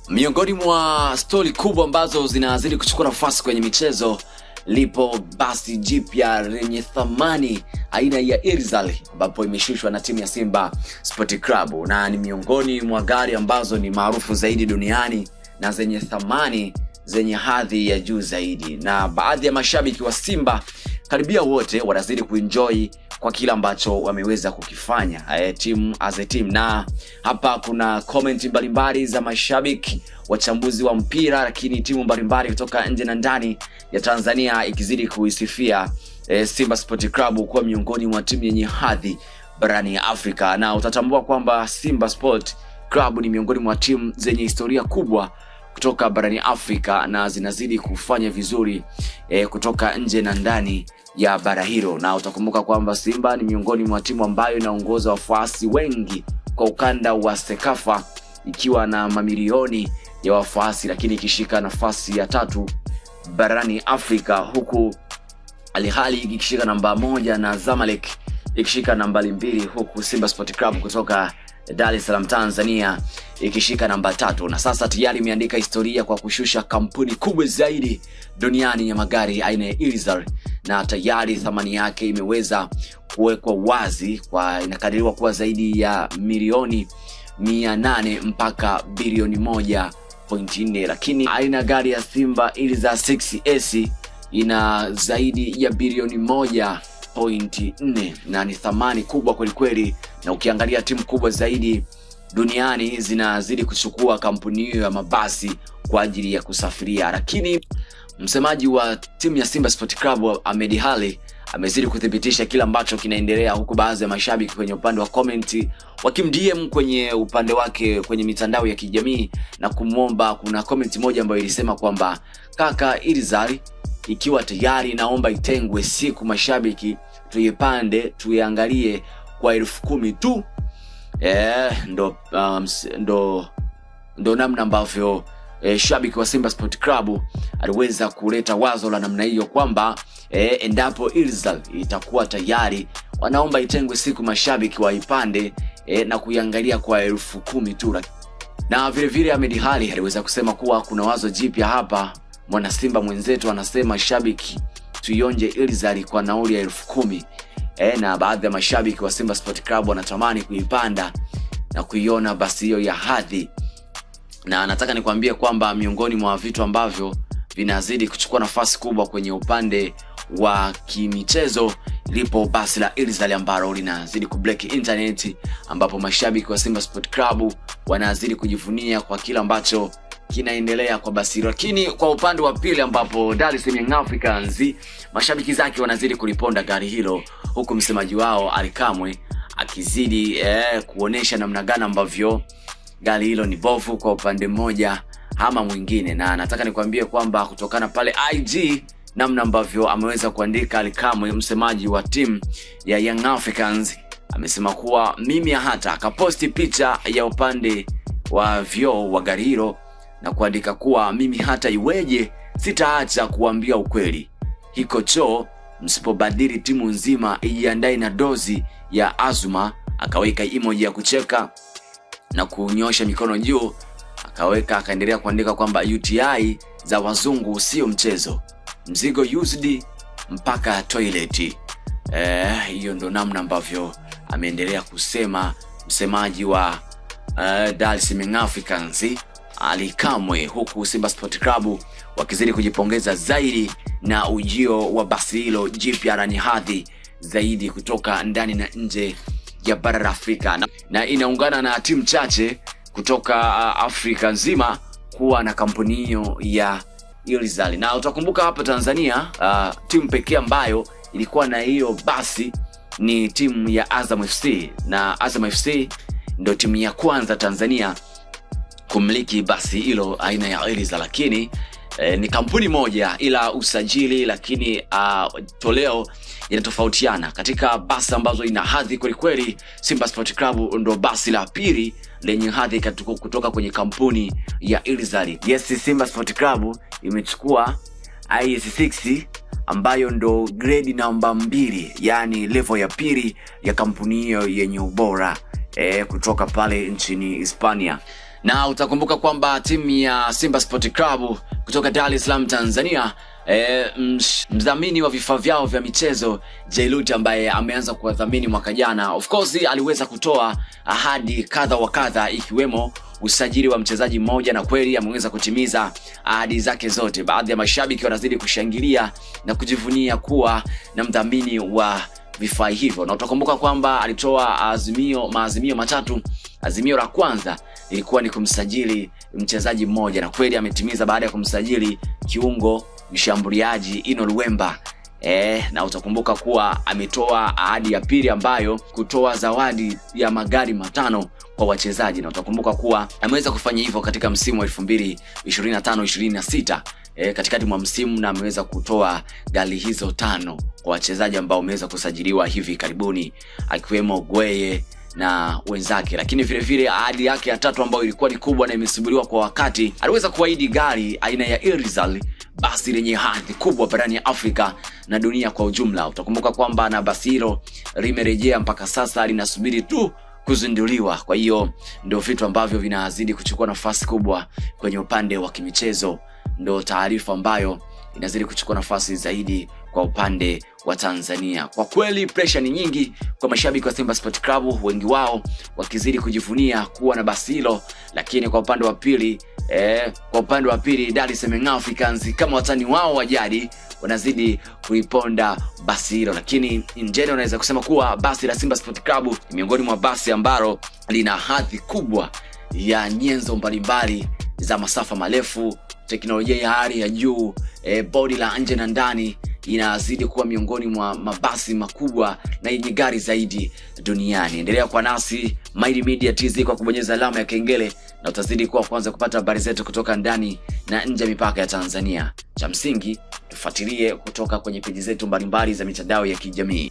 Miongoni mwa stori kubwa ambazo zinazidi kuchukua nafasi kwenye michezo, lipo basi jipya lenye thamani aina ya Irizal ambapo imeshushwa na timu ya Simba Sport Club, na ni miongoni mwa gari ambazo ni maarufu zaidi duniani na zenye thamani, zenye hadhi ya juu zaidi, na baadhi ya mashabiki wa Simba karibia wote wanazidi kuenjoy kwa kila ambacho wameweza kukifanya team as a team. Na hapa kuna comment mbalimbali za mashabiki, wachambuzi wa mpira, lakini timu mbalimbali kutoka nje na ndani ya Tanzania ikizidi kuisifia Simba Sport Club kuwa miongoni mwa timu yenye hadhi barani Afrika. Na utatambua kwamba Simba Sport Club ni miongoni mwa timu zenye historia kubwa kutoka barani Afrika na zinazidi kufanya vizuri kutoka nje na ndani ya bara hilo. Na utakumbuka kwamba Simba ni miongoni mwa timu ambayo inaongoza wafuasi wengi kwa ukanda wa Sekafa ikiwa na mamilioni ya wafuasi, lakini ikishika nafasi ya 3 barani Afrika, huku Al Ahly ikishika namba 1 na Zamalek ikishika namba 2, huku Simba Sport Club kutoka Dar es Salaam Tanzania ikishika namba 3. Na sasa tayari imeandika historia kwa kushusha kampuni kubwa zaidi duniani ya magari aina ya Irizal, na tayari thamani yake imeweza kuwekwa wazi, kwa inakadiriwa kuwa zaidi ya milioni 800 mpaka bilioni 1.4. Lakini aina gari ya Simba Irizal 6S ina zaidi ya bilioni 1.4 na ni thamani kubwa kweli kweli. Na ukiangalia timu kubwa zaidi duniani zinazidi kuchukua kampuni hiyo ya mabasi kwa ajili ya kusafiria. Lakini msemaji wa timu ya Simba Sport Club Ahmed Ally amezidi kuthibitisha kila ambacho kinaendelea, huku baadhi ya mashabiki kwenye upande wa comment wakimdm kwenye upande wake kwenye mitandao ya kijamii na kumuomba. Kuna comment moja ambayo ilisema kwamba kaka, Irizal ikiwa tayari naomba itengwe siku mashabiki tuipande tuiangalie kwa 10,000 tu. Ndo namna ambavyo shabiki wa Simba Sport Club aliweza kuleta wazo la namna hiyo kwamba endapo Irizal itakuwa tayari wanaomba itengwe siku mashabiki waipande na kuiangalia kwa 10,000 tu. Na vile vile Ahmed Ally aliweza kusema kuwa kuna wazo jipya hapa. Mwana Simba mwenzetu anasema shabiki tuionje Irizal kwa nauli ya 10,000. Na baadhi ya mashabiki wa Simba Sport Club wanatamani kuipanda na kuiona basi hiyo ya hadhi. Na nataka nikwambie kwamba miongoni mwa vitu ambavyo vinazidi kuchukua nafasi kubwa kwenye upande wa kimichezo, lipo basi la Irizal ambalo linazidi kubreak internet, ambapo mashabiki wa Simba Sport Club wanazidi kujivunia kwa kila ambacho kinaendelea kwa basi. Lakini kwa upande wa pili, ambapo Dar es Salaam Africans mashabiki zake wanazidi kuliponda gari hilo, huku msemaji wao Ali Kamwe akizidi kuonesha namna gani ambavyo gari hilo ni bovu kwa upande mmoja ama mwingine. Na nataka nikwambie kwamba kutokana pale IG namna ambavyo ameweza kuandika Ali Kamwe, msemaji wa timu ya Young Africans, amesema kuwa mimi hata akaposti picha ya upande wa vioo wa gari hilo na kuandika kuwa mimi hata iweje sitaacha kuambia ukweli, hiko choo msipobadili timu nzima ijiandae na dozi ya Azuma. Akaweka emoji ya kucheka na kunyosha mikono juu, akaendelea kuandika kwamba UTI za wazungu sio mchezo, mzigo used mpaka toilet. Hiyo ndo namna ambavyo ameendelea kusema msemaji wa Dar es Salaam Africans Ali Kamwe, huku Simba Sport Club wakizidi kujipongeza zaidi na ujio wa basi hilo jipya lenye hadhi zaidi kutoka ndani na nje ya bara la Afrika, na inaungana na timu chache kutoka Afrika nzima kuwa na kampuni hiyo ya Irizal. Na utakumbuka hapa Tanzania timu pekee ambayo ilikuwa na hiyo basi ni timu ya Azam FC, na Azam FC ndio timu ya kwanza Tanzania kumiliki basi hilo aina ya Irizal. Lakini ni kampuni moja ila usajili, lakini toleo inatofautiana. Katika basi ambazo ina hadhi kweli kweli, Simba Sport Club ndo basi la pili lenye hadhi kutoka kwenye kampuni ya Irizal. Yes, Simba Sport Club imechukua IS6 ambayo ndo grade namba 2, yani level ya pili ya kampuni hiyo yenye ubora kutoka pale nchini Hispania. Na utakumbuka kwamba timu ya Simba Sport Club kutoka Dar es Salaam Tanzania, mdhamini wa vifaa vyao vya michezo Jailut, ambaye ameanza kuwadhamini mwaka jana, of course aliweza kutoa ahadi kadha wa kadha, ikiwemo usajili wa mchezaji mmoja, na kweli ameweza kutimiza ahadi zake zote. Baadhi ya mashabiki wanazidi kushangilia na kujivunia kuwa na mdhamini wa vifaa hivyo, na utakumbuka kwamba alitoa maazimio matatu. Azimio la kwanza ilikuwa ni kumsajili mchezaji mmoja, na kweli ametimiza baada ya kumsajili kiungo mshambuliaji Ino Luemba. Na utakumbuka kuwa ametoa ahadi ya pili, ambayo kutoa zawadi ya magari 5 kwa wachezaji, na utakumbuka kuwa ameweza kufanya hivyo katika msimu wa 2025-26 katikati mwa msimu, na ameweza kutoa gari hizo 5 kwa wachezaji ambao wameweza kusajiliwa hivi karibuni, akiwemo Gweye na wenzake. Lakini vile vile ahadi yake ya tatu, ambayo ilikuwa ni kubwa na imesubiriwa kwa wakati, aliweza kuahidi gari aina ya Irizal, basi lenye hadhi kubwa barani Afrika na dunia kwa ujumla. Utakumbuka kwamba na basi hilo limerejea mpaka sasa, linasubiri tu kuzinduliwa. Kwa hiyo ndio vitu ambavyo vinazidi kuchukua nafasi kubwa kwenye upande wa kimichezo, ndio taarifa ambayo inazidi kuchukua nafasi zaidi kwa upande wa Tanzania. Kwa kweli pressure ni nyingi kwa mashabiki wa Simba Sport Club, wengi wao wakizidi kujivunia kuwa na basi hilo, lakini kwa upande wa pili Dar es Salaam Africans kama watani wao wa jadi wanazidi kuiponda basi hilo. Lakini in general unaweza kusema kuwa basi la Simba Sport Club ni miongoni mwa basi ambalo lina hadhi kubwa ya nyenzo mbalimbali za masafa marefu, teknolojia ya hali ya juu, bodi la nje na ndani, inazidi kuwa miongoni mwa mabasi makubwa na yenye gari zaidi duniani. Endelea kwa nasi Maili Media TZ kwa kubonyeza alama ya kengele, na utazidi kuwa kwanza kupata habari zetu kutoka ndani na nje ya mipaka ya Tanzania. Cha msingi tufuatilie kutoka kwenye peji zetu mbalimbali za mitandao ya kijamii.